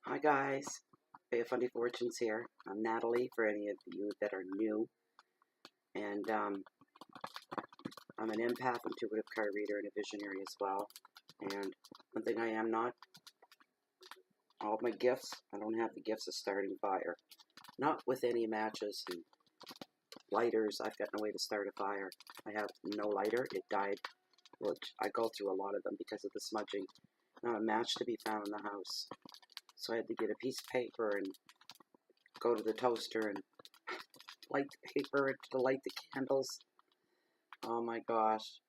Hi guys, Bay of Fundy Fortunes here. I'm Natalie for any of you that are new. And I'm an empath, intuitive card reader, and a visionary as well. And one thing I am not, all of my gifts, I don't have the gifts of starting fire. Not with any matches and lighters. I've got no way to start a fire. I have no lighter. It died, which I go through a lot of them because of the smudging. Not a match to be found in the house. So I had to get a piece of paper and go to the toaster and light the paper to light the candles. Oh my gosh.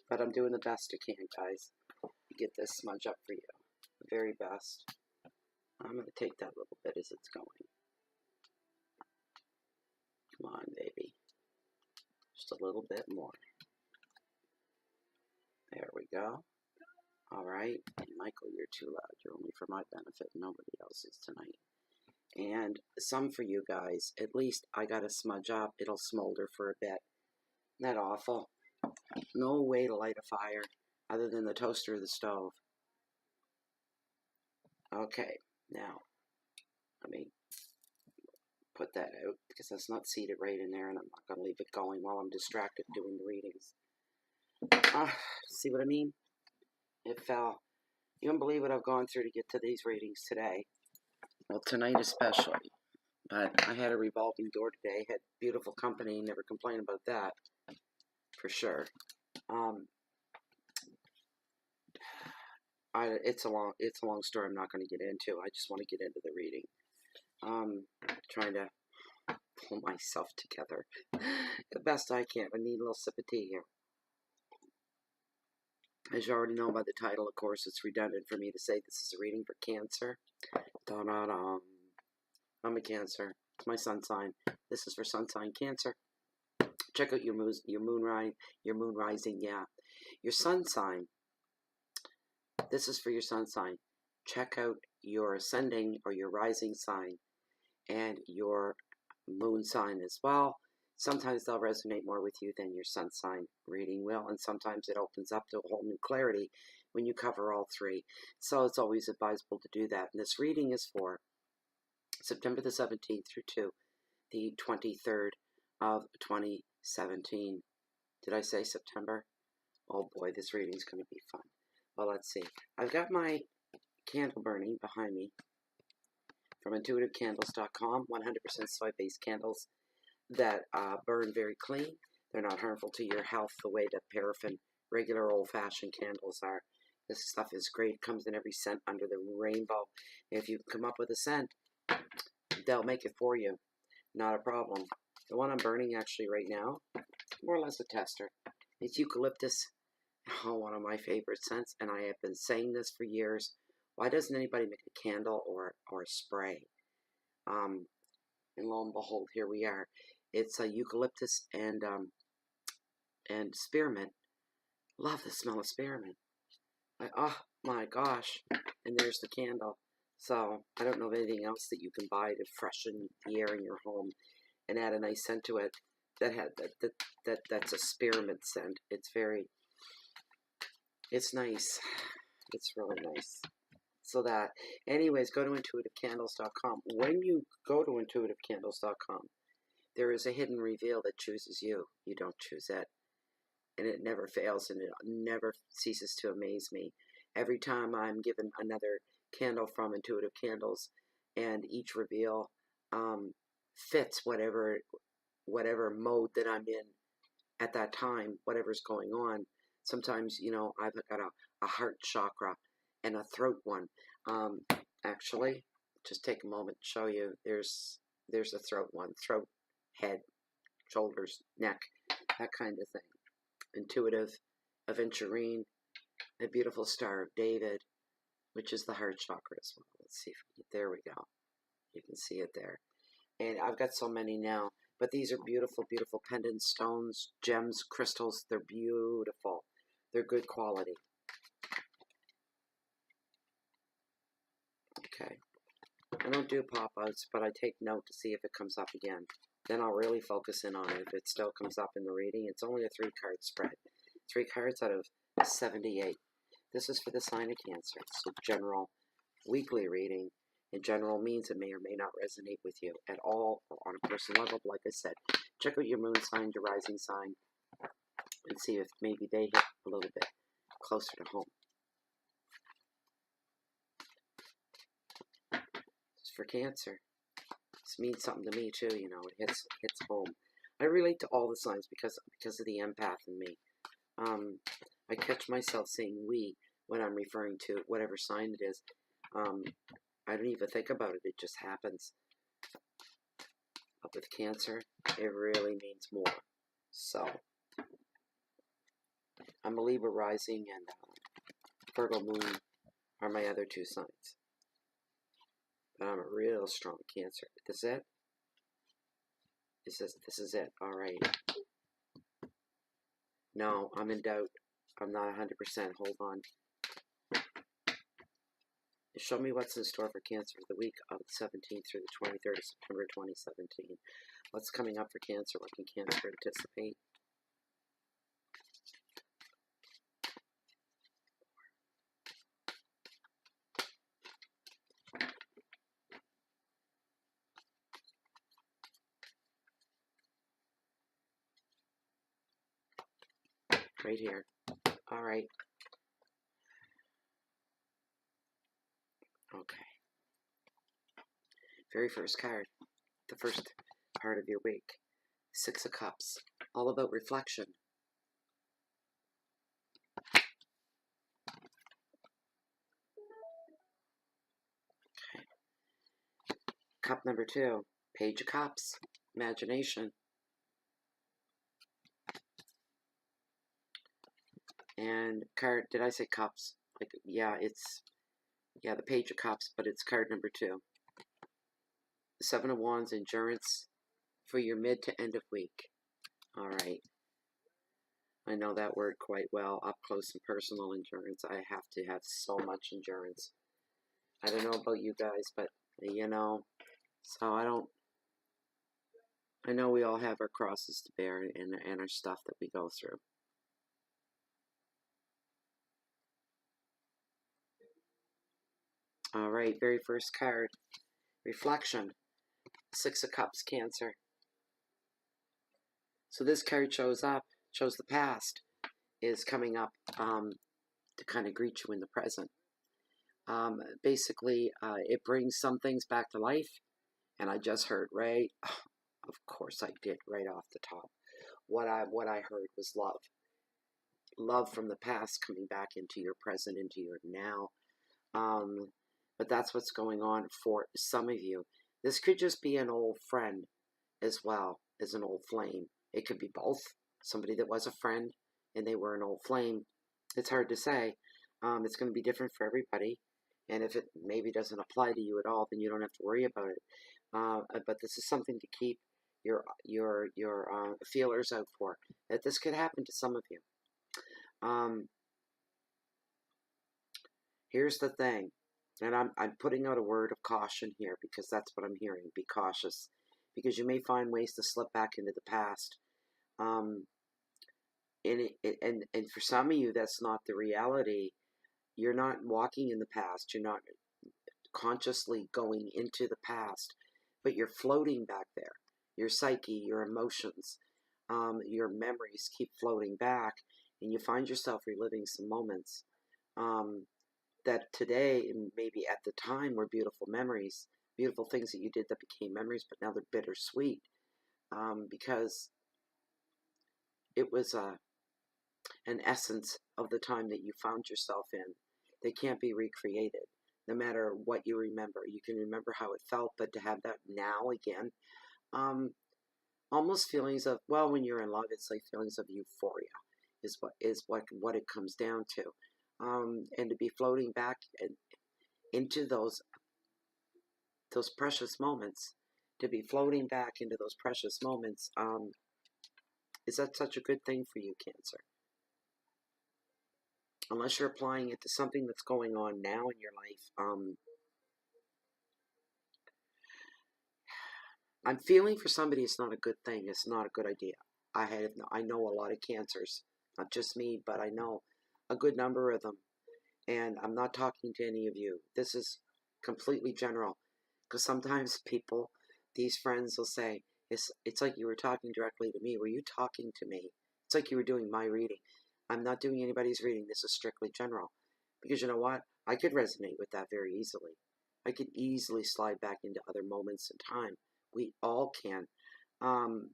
But I'm doing the best I can, guys, to get this smudge up for you. The very best. I'm going to take that little bit as it's going. Come on, baby. Just a little bit more. There we go. Alright. And Michael, you're too loud. You're only for my benefit. Nobody else's tonight. And some for you guys. At least I got to smudge up. It'll smolder for a bit. Isn't that awful? No way to light a fire other than the toaster or the stove. Okay, now let me put that out because that's not seated right in there, and I'm not going to leave it going while I'm distracted doing the readings. See what I mean? It fell. You don't believe what I've gone through to get to these readings today. Well, tonight especially. But I had a revolving door today. Had beautiful company. Never complain about that. For sure. It's a long story I'm not going to get into. I just want to get into the reading. Trying to pull myself together the best I can. I need a little sip of tea here. As you already know by the title, of course, it's redundant for me to say this is a reading for Cancer. Da-da-da. I'm a Cancer. It's my sun sign. This is for sun sign Cancer. Check out your moon rising, yeah. Your sun sign. This is for your sun sign. Check out your ascending or your rising sign and your moon sign as well. Sometimes they'll resonate more with you than your sun sign reading will, and sometimes it opens up to a whole new clarity when you cover all three. So it's always advisable to do that. And this reading is for September the 17th through to the 23rd of 2017. Did I say September? Oh boy, this reading's going to be fun. Well, let's see. I've got my candle burning behind me from intuitivecandles.com. 100% soy-based candles that burn very clean. They're not harmful to your health the way that paraffin, regular old-fashioned candles are. This stuff is great. It comes in every scent under the rainbow. If you come up with a scent, they'll make it for you. Not a problem. The one I'm burning actually right now, more or less a tester. It's eucalyptus. Oh, one of my favorite scents, and I have been saying this for years. Why doesn't anybody make a candle or a spray? And lo and behold, here we are. It's a eucalyptus and spearmint. Love the smell of spearmint. Oh my gosh! And there's the candle. So I don't know of anything else that you can buy to freshen the air in your home and add a nice scent to it. That's a spearmint scent. It's nice. It's really nice. So that, anyways, go to intuitivecandles.com. When you go to intuitivecandles.com, there is a hidden reveal that chooses you. You don't choose it. And it never fails, and it never ceases to amaze me. Every time I'm given another candle from Intuitive Candles, and each reveal fits whatever mode that I'm in at that time, whatever's going on. Sometimes, you know, I've got a heart chakra and a throat one. Actually, just take a moment to show you. There's a throat one. Throat, head, shoulders, neck, that kind of thing. Intuitive, Aventurine, a beautiful Star of David, which is the heart chakra as well. Let's see if there we go. You can see it there. And I've got so many now. But these are beautiful, beautiful pendant stones, gems, crystals. They're beautiful. They're good quality. Okay. I don't do pop-outs, but I take note to see if it comes up again. Then I'll really focus in on it. If it still comes up in the reading, it's only a 3-card spread. 3 cards out of 78. This is for the sign of Cancer. So general weekly reading in general means it may or may not resonate with you at all or on a personal level. But like I said, check out your moon sign, your rising sign, and see if maybe they hit a little bit closer to home. Just for Cancer, this means something to me too. You know, it hits home. I relate to all the signs because of the empath in me. I catch myself saying "we" when I'm referring to whatever sign it is. I don't even think about it; it just happens. But with Cancer, it really means more. So, I'm a Libra rising and Virgo moon are my other two signs. But I'm a real strong Cancer. This is it? This is it. All right. No, I'm in doubt. I'm not 100%. Hold on. Show me what's in store for Cancer for the week of the 17th through the 23rd of September 2017. What's coming up for Cancer? What can Cancer anticipate? Right here. All right. Okay. Very first card. The first part of your week. Six of Cups. All about reflection. Okay. Cup number 2. Page of Cups. Imagination. And card, did I say cups? Like, yeah, the Page of Cups, but it's card number 2. The Seven of Wands, endurance for your mid to end of week. All right. I know that word quite well. Up close and personal endurance. I have to have so much endurance. I don't know about you guys, but, you know, so I know we all have our crosses to bear and our stuff that we go through. All right, very first card, reflection, Six of Cups, Cancer. So this card shows the past is coming up to kind of greet you in the present. Basically, it brings some things back to life, and I just heard, right? Of course I did, right off the top. What I heard was love. Love from the past coming back into your present, into your now. But that's what's going on for some of you. This could just be an old friend as well as an old flame. It could be both. Somebody that was a friend and they were an old flame. It's hard to say. It's going to be different for everybody. And if it maybe doesn't apply to you at all, then you don't have to worry about it. But this is something to keep your feelers out for. That this could happen to some of you. Here's the thing. And I'm putting out a word of caution here because that's what I'm hearing. Be cautious. Because you may find ways to slip back into the past. And for some of you, that's not the reality. You're not walking in the past. You're not consciously going into the past. But you're floating back there. Your psyche, your emotions, your memories keep floating back. And you find yourself reliving some moments. That today, and maybe at the time, were beautiful memories, beautiful things that you did that became memories, but now they're bittersweet because it was an essence of the time that you found yourself in. They can't be recreated, no matter what you remember. You can remember how it felt, but to have that now again, almost feelings of, well, when you're in love, it's like feelings of euphoria is what it comes down to. And to be floating back into those precious moments, to be floating back into those precious moments, is that such a good thing for you, Cancer? Unless you're applying it to something that's going on now in your life. I'm feeling for somebody it's not a good thing. It's not a good idea. I know a lot of Cancers, not just me, but I know a good number of them. And I'm not talking to any of you. This is completely general. Because sometimes people, these friends will say, it's like you were talking directly to me. Were you talking to me? It's like you were doing my reading. I'm not doing anybody's reading. This is strictly general. Because you know what? I could resonate with that very easily. I could easily slide back into other moments in time. We all can. Um,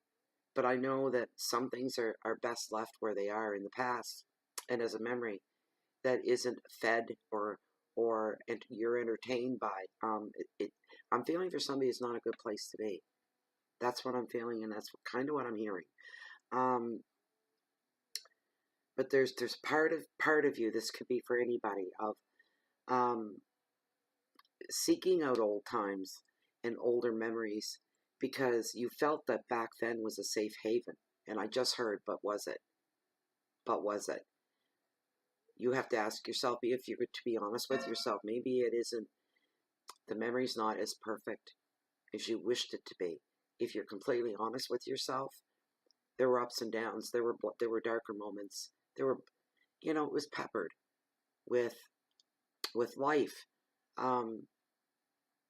but I know that some things are best left where they are in the past and as a memory that isn't fed or you're entertained by. I'm feeling for somebody it's not a good place to be. That's what I'm feeling, and that's kind of what I'm hearing. Um, but there's part of you. This could be for anybody of um, seeking out old times and older memories because you felt that back then was a safe haven. And I just heard, but was it? But was it? You have to ask yourself if you're to be honest with yourself. Maybe it isn't. The memory's not as perfect as you wished it to be. If you're completely honest with yourself, there were ups and downs. There were darker moments. There were, it was peppered with life. Um,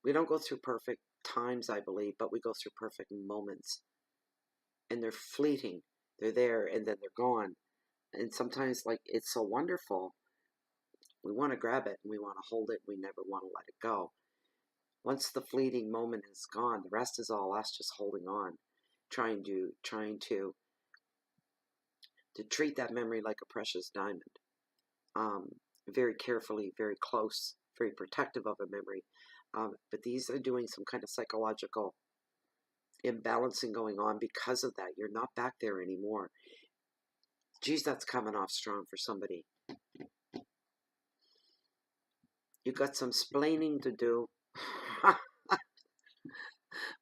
we don't go through perfect times, I believe, but we go through perfect moments, and they're fleeting. They're there, and then they're gone. And sometimes, like, it's so wonderful. We want to grab it, and we want to hold it. We never want to let it go. Once the fleeting moment is gone, the rest is all us just holding on, trying to treat that memory like a precious diamond. Very carefully, very close, very protective of a memory. But these are doing some kind of psychological imbalancing going on because of that. You're not back there anymore. Geez, that's coming off strong for somebody. You got some splaining to do.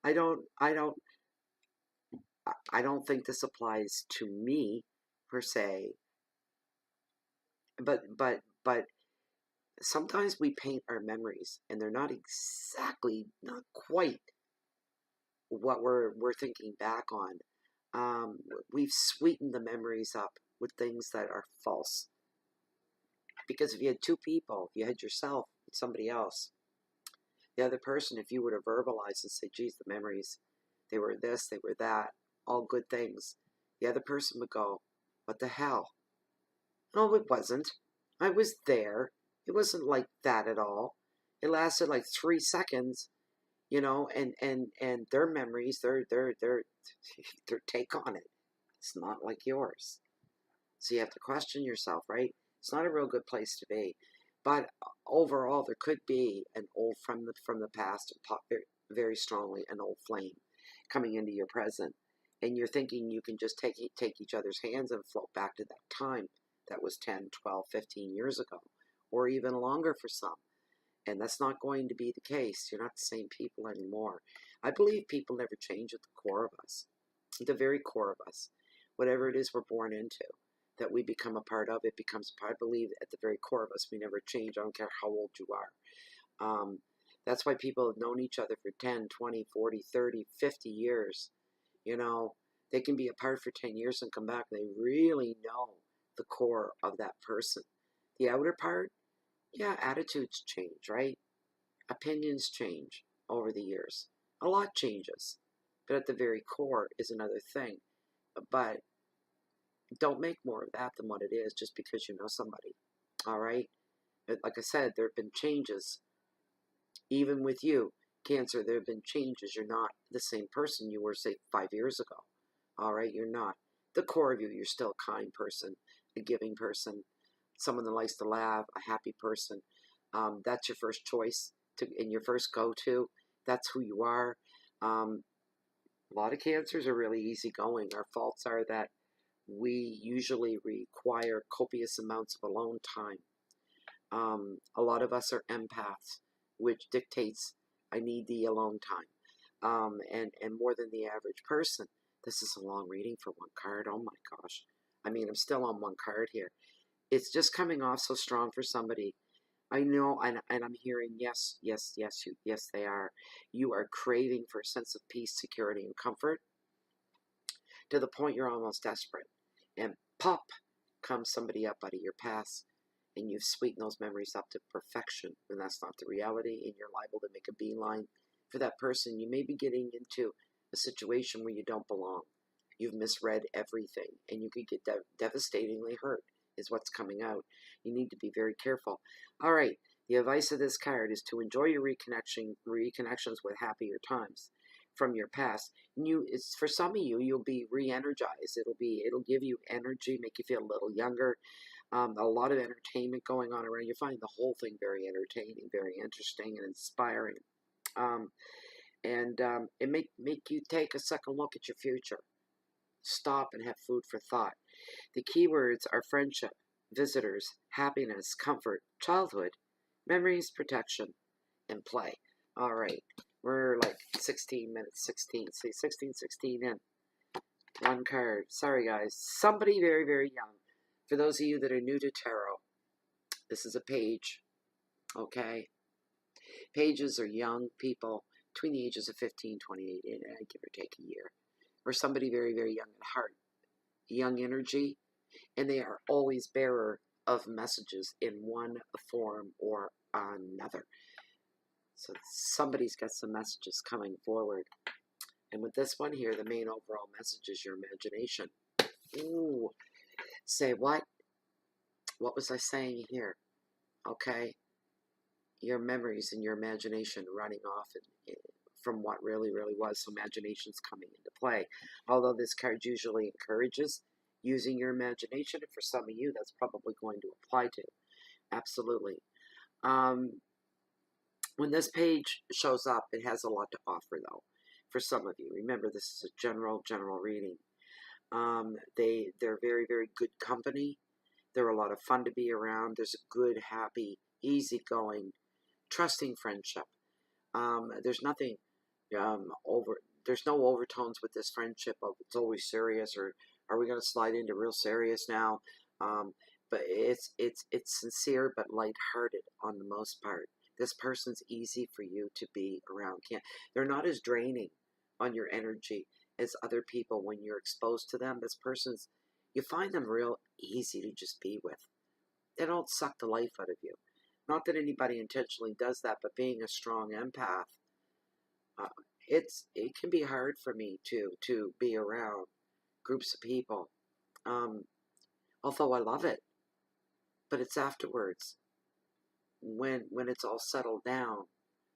I don't think this applies to me per se, but sometimes we paint our memories and they're not quite what we're thinking back on. We've sweetened the memories up with things that are false. Because if you had two people, if you had yourself and somebody else, the other person, if you were to verbalize and say, geez, the memories, they were this, they were that, all good things, the other person would go, what the hell? No, it wasn't. I was there. It wasn't like that at all. It lasted like 3 seconds, and their memories, their take on it, it's not like yours. So you have to question yourself, right? It's not a real good place to be. But overall, there could be an old from the past pop very strongly, an old flame coming into your present, and you're thinking you can just take each other's hands and float back to that time that was 10, 12, 15 years ago, or even longer for some. And that's not going to be the case. You're not the same people anymore. I believe people never change at the core of us, the very core of us. Whatever it is we're born into, that we become a part of, it becomes a part. I believe at the very core of us, we never change. I don't care how old you are. That's why people have known each other for 10, 20, 40, 30, 50 years. They can be apart for 10 years and come back. They really know the core of that person. The outer part, yeah, attitudes change, right? Opinions change over the years. A lot changes. But at the very core is another thing. But don't make more of that than what it is just because you know somebody. All right? But like I said, there have been changes. Even with you, Cancer, there have been changes. You're not the same person you were, say, 5 years ago. All right? You're not. The core of you, you're still a kind person, a giving person, someone that likes to laugh, a happy person. That's your first choice and your first go-to. That's who you are. A lot of Cancers are really easygoing. Our faults are that we usually require copious amounts of alone time. A lot of us are empaths, which dictates I need the alone time, and more than the average person. This is a long reading for one card. Oh my gosh. I mean, I'm still on one card here. It's just coming off so strong for somebody. I know, and I'm hearing yes, yes, yes, yes, they are. You are craving for a sense of peace, security, and comfort to the point you're almost desperate. And pop comes somebody up out of your past and you've sweetened those memories up to perfection, and that's not the reality, and you're liable to make a beeline for that person. You may be getting into a situation where you don't belong. You've misread everything, and you could get devastatingly hurt, is what's coming out. You need to be very careful. All right, the advice of this card is to enjoy your reconnections with happier times from your past. And it's for some of you, you'll be re-energized. It'll give you energy, make you feel a little younger. A lot of entertainment going on around. You find the whole thing very entertaining, very interesting, and inspiring. It make you take a second look at your future. Stop and have food for thought. The keywords are friendship, visitors, happiness, comfort, childhood, memories, protection, and play. All right, we're like 16 minutes, 16 in. One card. Sorry, guys. Somebody very, very young. For those of you that are new to tarot, this is a page, okay? Pages are young people between the ages of 15, 28, and give or take a year. Or somebody very, very young at heart. Young energy, and they are always bearer of messages in one form or another. So somebody's got some messages coming forward. And with this one here, the main overall message is your imagination. Ooh. Say what? What was I saying here? Okay. Your memories and your imagination running off from what really, really was. So imagination's coming into play. Although this card usually encourages using your imagination, and for some of you, that's probably going to apply to. Absolutely. When this page shows up, it has a lot to offer, though, for some of you. Remember, this is a general reading. They're very, very good company. They're a lot of fun to be around. There's a good, happy, easygoing, trusting friendship. There's nothing there's no overtones with this friendship of it's always serious, or are we going to slide into real serious now? But it's sincere but lighthearted on the most part. This person's easy for you to be around. They're not as draining on your energy as other people when you're exposed to them. You find them real easy to just be with. They don't suck the life out of you. Not that anybody intentionally does that, but being a strong empath, it can be hard for me to be around groups of people. Although I love it, but it's afterwards when it's all settled down.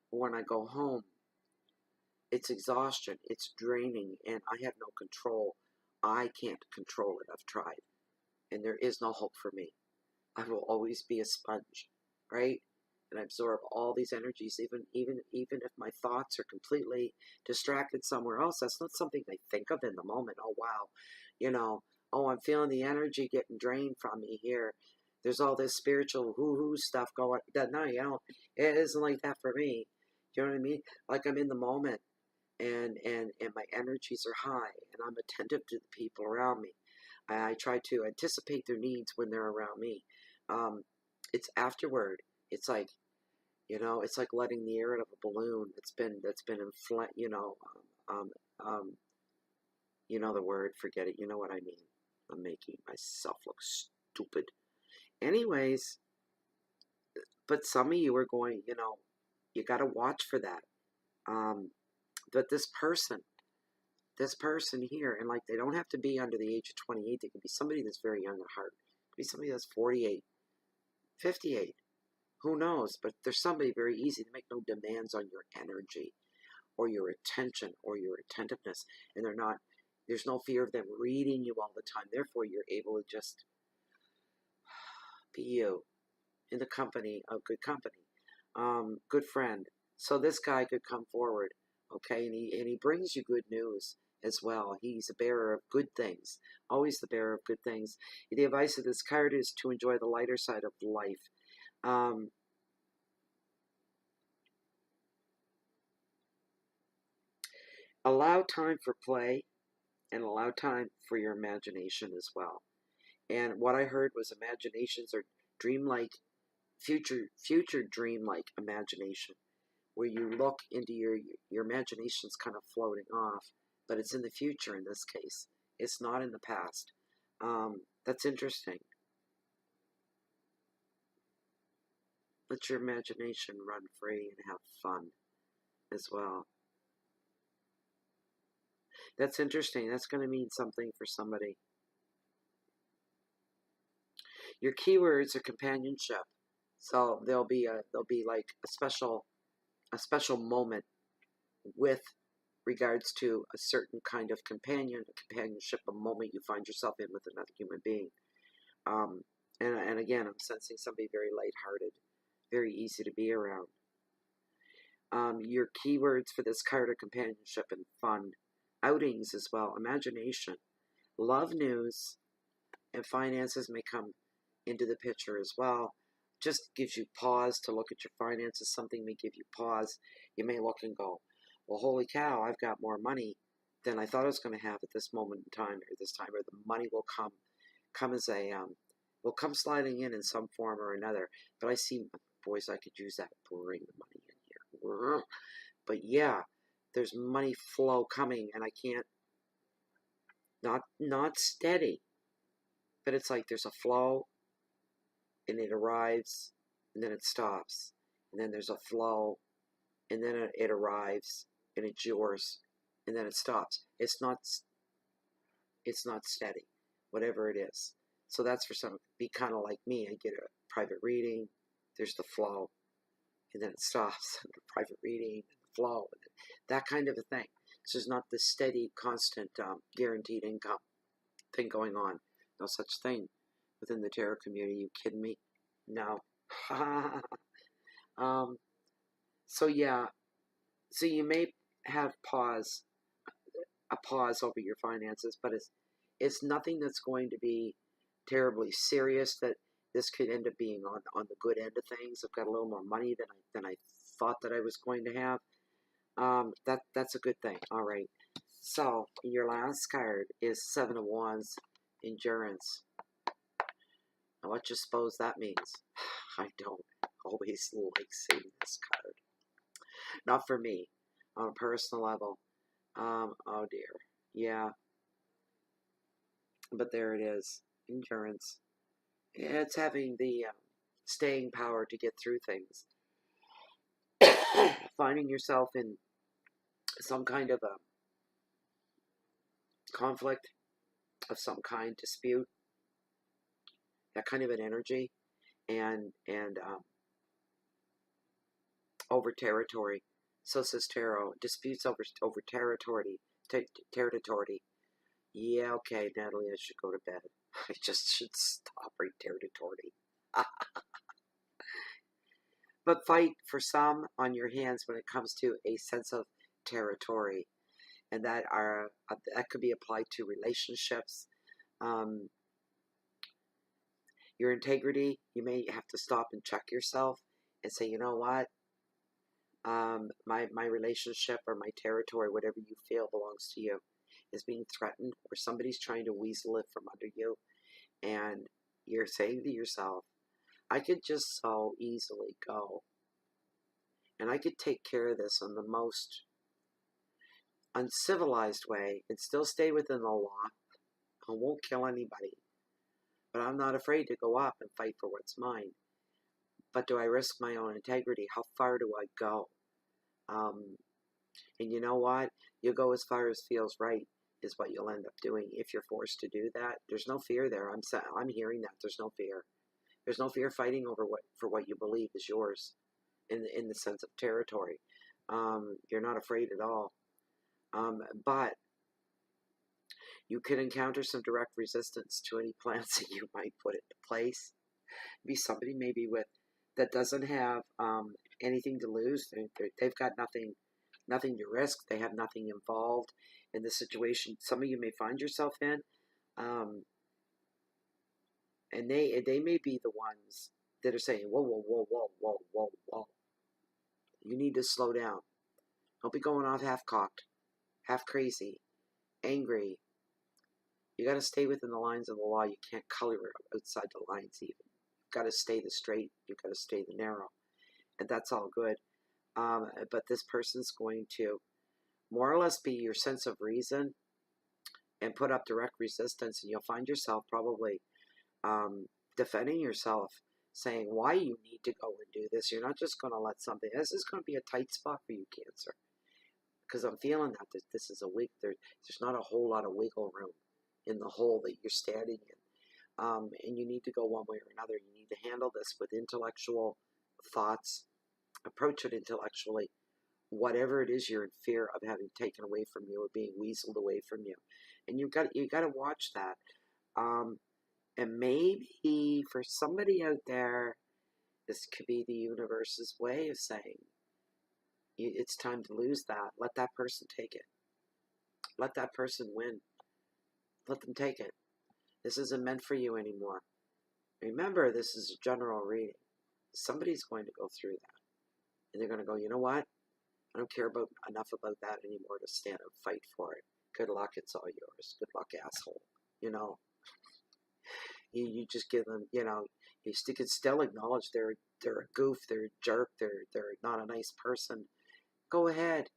When I go home, it's exhaustion, it's draining, and I have no control. I can't control it. I've tried, and there is no hope for me. I will always be a sponge, right? And I absorb all these energies, even if my thoughts are completely distracted somewhere else. That's not something I think of in the moment. Oh, wow, oh, I'm feeling the energy getting drained from me here. There's all this spiritual hoo-hoo stuff going. No, it isn't like that for me. Do you know what I mean? Like I'm in the moment, and my energies are high, and I'm attentive to the people around me. I try to anticipate their needs when they're around me. It's afterward. It's like, it's like letting the air out of a balloon that's been inflated. The word. Forget it. You know what I mean. I'm making myself look stupid. Anyways, but some of you are going. You got to watch for that. But this person here, and like they don't have to be under the age of 28. They could be somebody that's very young at heart. It could be somebody that's 48, 58. Who knows? But there's somebody very easy to make no demands on your energy or your attention or your attentiveness. And there's no fear of them reading you all the time. Therefore, you're able to just be you in the company of good company. Good friend. So this guy could come forward, okay? And he brings you good news as well. He's a bearer of good things. Always the bearer of good things. The advice of this card is to enjoy the lighter side of life. Allow time for play and allow time for your imagination as well. And what I heard was imaginations are dreamlike, future dreamlike imagination, where you look into your imagination's kind of floating off, but it's in the future in this case. It's not in the past. That's interesting. Let your imagination run free and have fun as well. That's interesting. That's going to mean something for somebody. Your keywords are companionship. So there'll be like a special moment with regards to a certain kind of companionship, a moment you find yourself in with another human being. And again, I'm sensing somebody very lighthearted, very easy to be around. Your keywords for this card are companionship and fun, outings as well, imagination, love news, and finances may come into the picture as well. Just gives you pause to look at your finances. Something may give you pause. You may look and go, well, holy cow, I've got more money than I thought I was going to have at this moment in time, or this time, or the money will come as a will come sliding in some form or another. But I see, boys, I could use that. Bring the money in here. But yeah, there's money flow coming, and I can't, not steady, but it's like there's a flow, and it arrives, and then it stops, and then there's a flow, and then it arrives, and it's yours, and then it stops. It's not steady, whatever it is. So that's for some, be kind of like me. I get a private reading, there's the flow, and then it stops, and the private reading, and the flow, and that kind of a thing. So there's not this steady, constant, guaranteed income thing going on. No such thing within the tarot community. You kidding me? No. So yeah, so you may have a pause over your finances, but it's nothing that's going to be terribly serious. That this could end up being on the good end of things. I've got a little more money than I thought that I was going to have. That's a good thing. All right. So your last card is Seven of Wands, endurance. Now what you suppose that means? I don't always like seeing this card. Not for me, on a personal level. Oh dear. Yeah. But there it is. Endurance. It's having the staying power to get through things. Finding yourself in some kind of a conflict of some kind, dispute, that kind of an energy, and over territory. So says tarot. Disputes over territory. Territory. Yeah, okay, Natalie, I should go to bed. I just should stop right territory. But fight for some on your hands when it comes to a sense of territory, and that could be applied to relationships. Your integrity, you may have to stop and check yourself and say, you know what, my relationship or my territory, whatever you feel belongs to you, is being threatened, or somebody's trying to weasel it from under you, and you're saying to yourself, I could just so easily go, and I could take care of this in the most uncivilized way and still stay within the law. I won't kill anybody, but I'm not afraid to go up and fight for what's mine. But do I risk my own integrity? How far do I go? And you know what? You go as far as feels right is what you'll end up doing if you're forced to do that. There's no fear there. I'm hearing that. There's no fear. There's no fear fighting over what you believe is yours in the sense of territory. You're not afraid at all. But you could encounter some direct resistance to any plans that you might put into place. Be somebody maybe that doesn't have anything to lose. They've got nothing to risk. They have nothing involved in the situation some of you may find yourself in, and they may be the ones that are saying, whoa, whoa, whoa, whoa, whoa, whoa, whoa. You need to slow down. Don't be going off half-cocked, half crazy, angry. You got to stay within the lines of the law. You can't color outside the lines even. You've got to stay the straight. You've got to stay the narrow. And that's all good. But this person's going to more or less be your sense of reason and put up direct resistance. And you'll find yourself probably defending yourself saying why you need to go and do this. You're not just going to let something. This is going to be a tight spot for you, Cancer, because I'm feeling that this is a week. There's not a whole lot of wiggle room in the hole that you're standing in. And you need to go one way or another. You need to handle this with intellectual thoughts, approach it intellectually, whatever it is you're in fear of having taken away from you or being weaseled away from you. And you got to watch that. And maybe for somebody out there, this could be the universe's way of saying, it's time to lose that. Let that person take it. Let that person win. Let them take it. This isn't meant for you anymore. Remember, this is a general reading. Somebody's going to go through that. And they're going to go, you know what? I don't care enough about that anymore to stand and fight for it. Good luck, it's all yours. Good luck, asshole. You know, you just give them, you know, you can still acknowledge they're a goof, they're a jerk, they're not a nice person. Go ahead.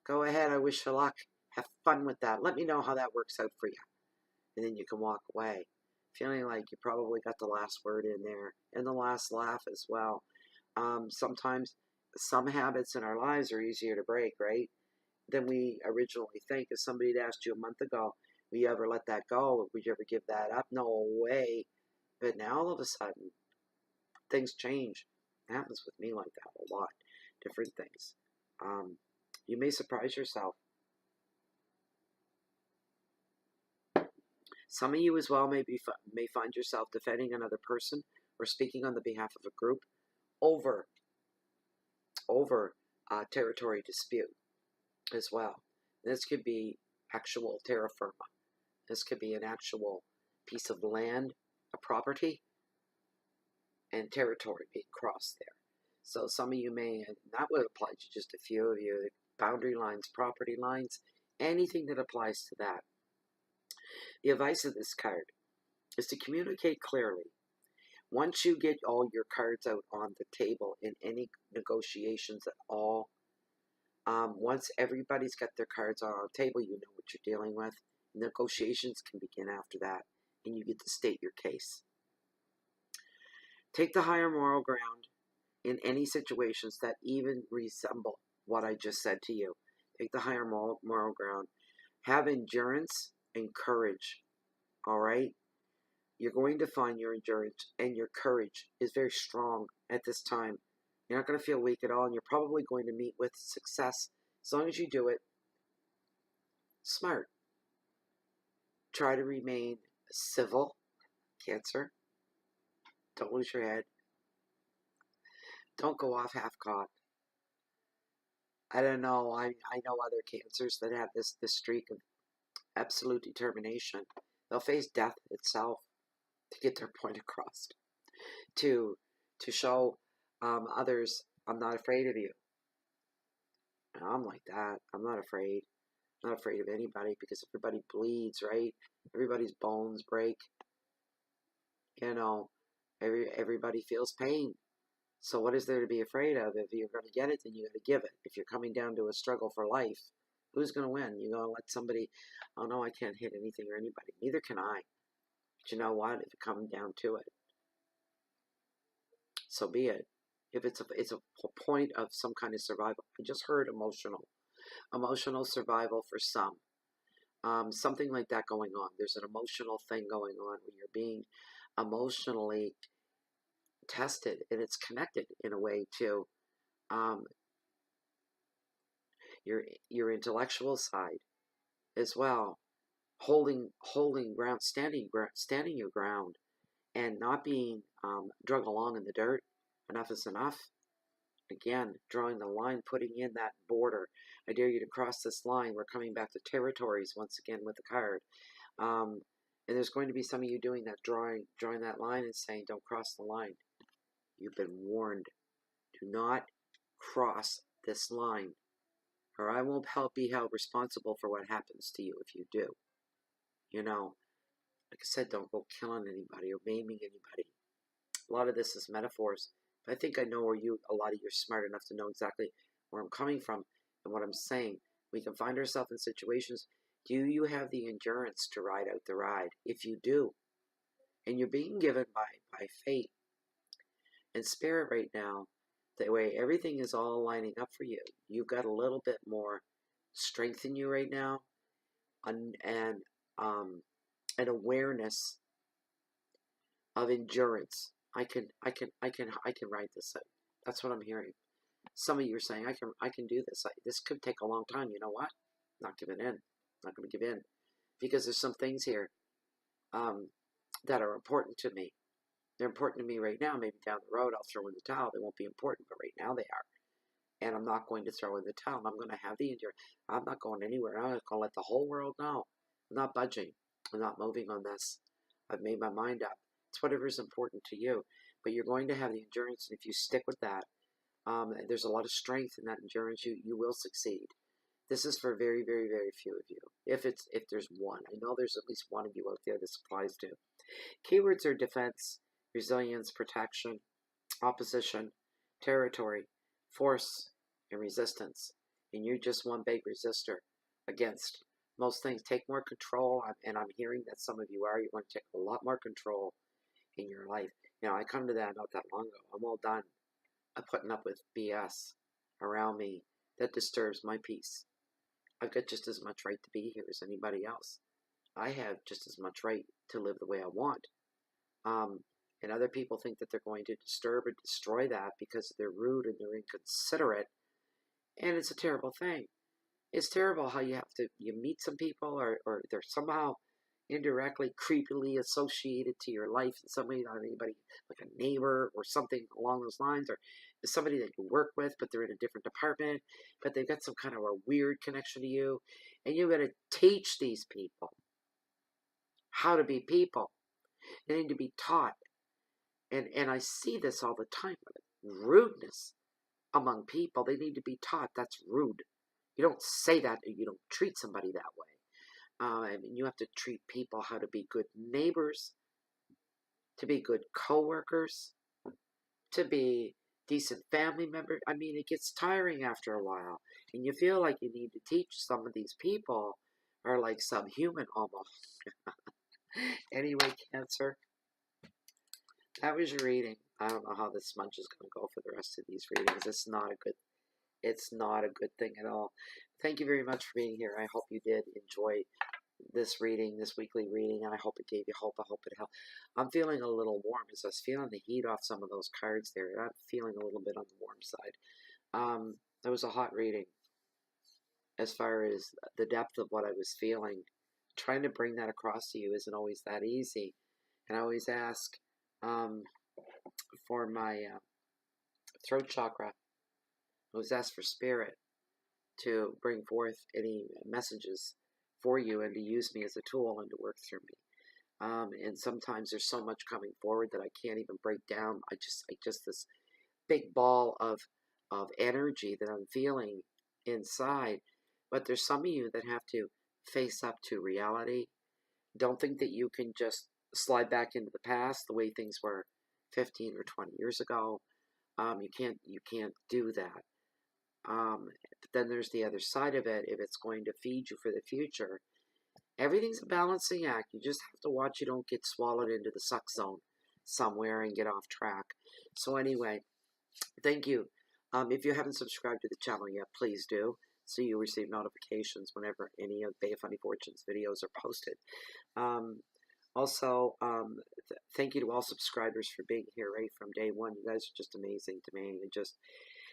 Go ahead. I wish you luck. Have fun with that. Let me know how that works out for you. And then you can walk away, feeling like you probably got the last word in there and the last laugh as well. Sometimes some habits in our lives are easier to break, right, than we originally think. If somebody had asked you a month ago, will you ever let that go? Would you ever give that up? No way. But now all of a sudden, things change. It happens with me like that a lot. Different things. You may surprise yourself. Some of you as well may find yourself defending another person or speaking on the behalf of a group over territory dispute as well. This could be actual terra firma. This could be an actual piece of land, a property, and territory being crossed there. So some of you may, and that would apply to just a few of you, boundary lines, property lines, anything that applies to that. The advice of this card is to communicate clearly. Once you get all your cards out on the table in any negotiations at all, once everybody's got their cards on the table, you know what you're dealing with. Negotiations can begin after that, and you get to state your case. Take the higher moral ground in any situations that even resemble what I just said to you. Take the higher moral ground. Have endurance and courage, all right? You're going to find your endurance and your courage is very strong at this time. You're not going to feel weak at all, and you're probably going to meet with success as long as you do it smart. Try to remain civil, Cancer. Don't lose your head. Don't go off half-cocked. I don't know. I know other Cancers that have this streak of absolute determination. They'll face death itself to get their point across. To show others, I'm not afraid of you. And I'm like that. I'm not afraid. I'm not afraid of anybody because everybody bleeds, right? Everybody's bones break. You know, everybody feels pain. So what is there to be afraid of? If you're going to get it, then you got to give it. If you're coming down to a struggle for life, who's going to win? You're going to let somebody, oh no, I can't hit anything or anybody. Neither can I. But you know what? If it comes down to it, so be it. If it's a point of some kind of survival. I just heard emotional survival for some. Something like that going on. There's an emotional thing going on where you're being emotionally tested, and it's connected in a way to your intellectual side as well, holding ground, standing your ground, and not being drug along in the dirt. Enough is enough. Again, drawing the line, putting in that border. I dare you to cross this line. We're coming back to territories once again with the card. And there's going to be some of you doing that, drawing that line and saying, don't cross the line. You've been warned. Do not cross this line, or I won't be held responsible for what happens to you if you do. You know, like I said, don't go killing anybody or maiming anybody. A lot of this is metaphors. But I think I know where a lot of you are smart enough to know exactly where I'm coming from and what I'm saying. We can find ourselves in situations. Do you have the endurance to ride out the ride? If you do, and you're being given by fate And Spirit right now, the way everything is all lining up for you, you've got a little bit more strength in you right now, and um, an awareness of endurance. I can ride this out. That's what I'm hearing. Some of you are saying, I can do this. This could take a long time. You know what? Not giving in. Not going to give in, because there's some things here um, that are important to me. They're important to me right now. Maybe down the road I'll throw in the towel. They won't be important, but right now they are. And I'm not going to throw in the towel. I'm going to have the endurance. I'm not going anywhere. I'm going to let the whole world know. I'm not budging. I'm not moving on this. I've made my mind up. It's whatever is important to you. But you're going to have the endurance, and if you stick with that, there's a lot of strength in that endurance. You will succeed. This is for very, very, very few of you. If there's one, I know there's at least one of you out there this applies to. Keywords are defense, resilience, protection, opposition, territory, force, and resistance. And you're just one big resistor against most things. Take more control, and I'm hearing that some of you are. You're going to take a lot more control in your life. I come to that not that long ago. I'm all done putting up with BS around me that disturbs my peace. I've got just as much right to be here as anybody else. I have just as much right to live the way I want. And other people think that they're going to disturb or destroy that because they're rude and they're inconsiderate. And it's a terrible thing. It's terrible how you meet some people or they're somehow indirectly, creepily associated to your life in some way, not anybody, like a neighbor or something along those lines, or somebody that you work with, but they're in a different department, but they've got some kind of a weird connection to you, and you've got to teach these people how to be people. They need to be taught. And I see this all the time, rudeness among people. They need to be taught that's rude. You don't say that, you don't treat somebody that way. You have to treat people how to be good neighbors, to be good co-workers, to be decent family members. It gets tiring after a while. And you feel like you need to teach some of these people are like subhuman almost. Anyway, Cancer, that was your reading. I don't know how this smudge is going to go for the rest of these readings. It's not a good thing at all. Thank you very much for being here. I hope you did enjoy this reading, this weekly reading, and I hope it gave you hope. I hope it helped. I'm feeling a little warm as I was feeling the heat off some of those cards there. I'm feeling a little bit on the warm side. That was a hot reading as far as the depth of what I was feeling. Trying to bring that across to you isn't always that easy. And I always ask for my throat chakra. I always ask for Spirit to bring forth any messages for you and to use me as a tool and to work through me. And sometimes there's so much coming forward that I can't even break down. I just this big ball of energy that I'm feeling inside. But there's some of you that have to face up to reality. Don't think that you can just slide back into the past the way things were 15 or 20 years ago. You can't do that. But then there's the other side of it. If it's going to feed you for the future, everything's a balancing act. You just have to watch you don't get swallowed into the suck zone somewhere and get off track. So anyway, thank you. If you haven't subscribed to the channel yet, please do, so you receive notifications whenever any of Bay of Funny Fortunes videos are posted. Also, thank you to all subscribers for being here right from day one. You guys are just amazing to me.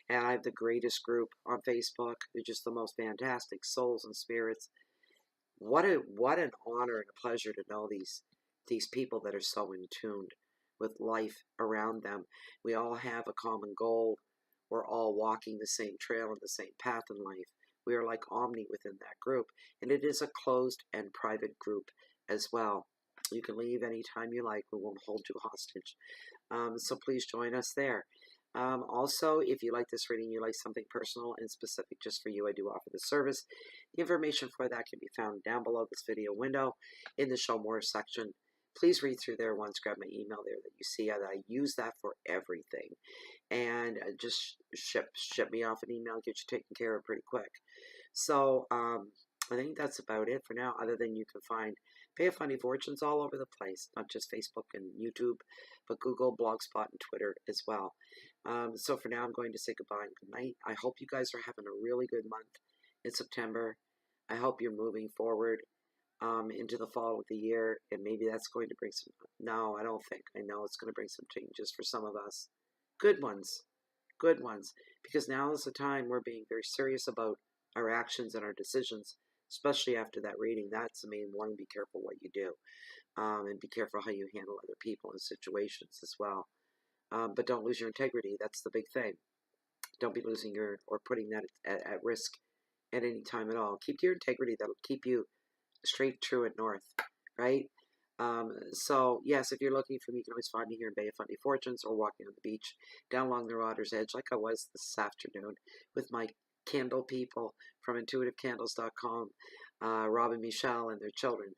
And I have the greatest group on Facebook. They're just the most fantastic souls and spirits. What an honor and a pleasure to know these people that are so in tune with life around them. We all have a common goal. We're all walking the same trail and the same path in life. We are like Omni within that group. And it is a closed and private group as well. You can leave anytime you like. We won't hold you hostage. So please join us there. Also, if you like this reading, you like something personal and specific just for you, I do offer the service. The information for that can be found down below this video window in the Show More section. Please read through there once, grab my email there that you see that I use that for everything. And just ship me off an email, get you taken care of pretty quick. So, I think that's about it for now, other than you can find Bay of Funny Fortunes all over the place, not just Facebook and YouTube, but Google, Blogspot, and Twitter as well. So for now, I'm going to say goodbye and good night. I hope you guys are having a really good month in September. I hope you're moving forward into the fall of the year, and maybe that's going to bring some. No, I don't think. I know it's going to bring some changes for some of us. Good ones. Good ones. Because now is the time we're being very serious about our actions and our decisions, especially after that reading. That's the main one. Be careful what you do, and be careful how you handle other people and situations as well. But don't lose your integrity. That's the big thing. Don't be losing your or putting that at risk at any time at all. Keep your integrity. That'll keep you straight, true, and north, right? So, yes, if you're looking for me, you can always find me here in Bay of Funny Fortunes or walking on the beach down along the water's edge like I was this afternoon with my candle people from intuitivecandles.com, Rob and Michelle and their children.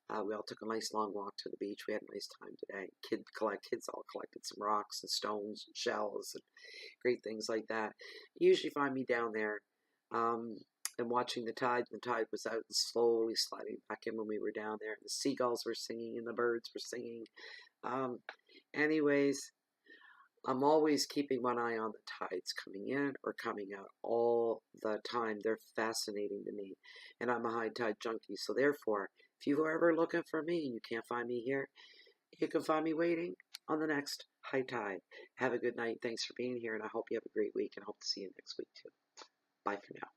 We all took a nice long walk to the beach. We had a nice time today. Kids all collected some rocks and stones and shells and great things like that. You usually find me down there. And watching the tide. The tide was out and slowly sliding back in when we were down there. The seagulls were singing and the birds were singing. Anyways, I'm always keeping one eye on the tides coming in or coming out all the time. They're fascinating to me. And I'm a high tide junkie. So therefore, if you are ever looking for me and you can't find me here, you can find me waiting on the next high tide. Have a good night. Thanks for being here. And I hope you have a great week and hope to see you next week too. Bye for now.